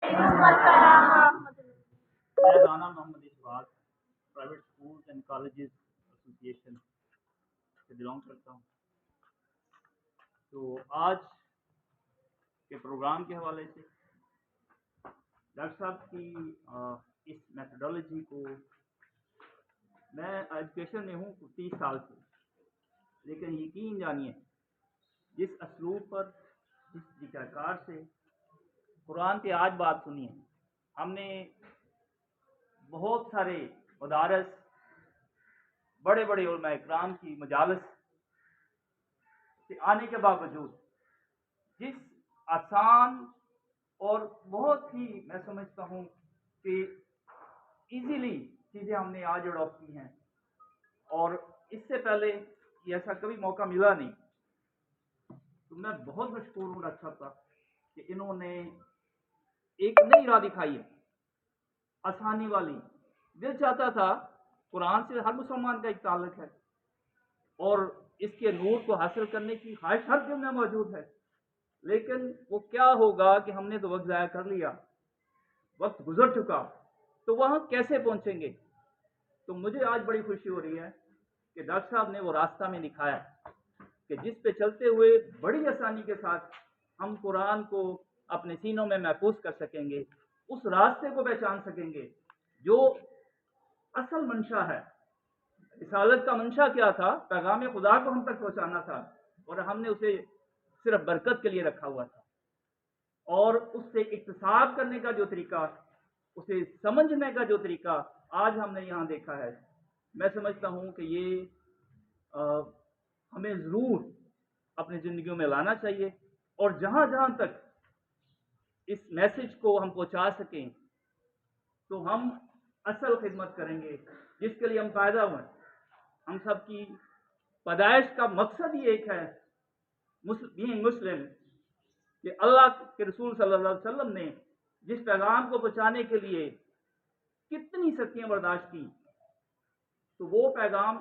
मेरा नाम Mohammad Ishfaq private schools and colleges association से बिलोंग करता हूँ। तो आज के प्रोग्राम के हवाले से डॉक्टर साहब की इस मेथडोलॉजी को मैं एजुकेशन में हूँ 30 साल से, लेकिन यकीन जानिए जिस असलूब पर जिस तरीक़ाकार से कुरान पे आज बात सुनी है, हमने बहुत सारे मदारस बड़े बड़े उलमा इकराम की मजालिस से आने के बावजूद जिस आसान और बहुत ही मैं समझता हूँ कि इजीली चीज़ें हमने आज अडॉप्ट की हैं और इससे पहले ये ऐसा कभी मौका मिला नहीं। तो मैं बहुत मशहूर हूँ डॉक्टर साहब का कि इन्होंने एक नई राह दिखाई है, आसानी वाली। दिल चाहता था, कुरान से हर मुसलमान का एक ताल्लुक है और इसके नूर को हासिल करने की ख्वाहिश हर दिल में मौजूद है, लेकिन वो क्या होगा कि हमने तो वक्त ज़ाया कर लिया, वक्त गुजर चुका, तो वहाँ कैसे पहुँचेंगे। तो मुझे आज बड़ी खुशी हो रही है कि डॉक्टर साहब ने वो रास्ता में दिखाया कि जिस पे चलते हुए बड़ी आसानी के साथ हम कुरान को अपने सीनों में महफूज कर सकेंगे, उस रास्ते को पहचान सकेंगे जो असल मंशा है। रिसालत का मंशा क्या था? पैगाम खुदा को हम तक पहुंचाना था, और हमने उसे सिर्फ बरकत के लिए रखा हुआ था। और उससे इक्तिसाब करने का जो तरीका, उसे समझने का जो तरीका आज हमने यहाँ देखा है, मैं समझता हूँ कि ये हमें ज़रूर अपनी ज़िंदगियों में लाना चाहिए, और जहाँ जहाँ तक इस मैसेज को हम पहुँचा सकें तो हम असल खिदमत करेंगे जिसके लिए हम पैदा हुए। हम सब की पैदाइश का मकसद ही एक है, बीइंग मुस्लिम, कि अल्लाह के रसूल सल्लल्लाहु अलैहि वसल्लम ने जिस पैगाम को पहुँचाने के लिए कितनी सख्तियाँ बर्दाश्त की, तो वो पैगाम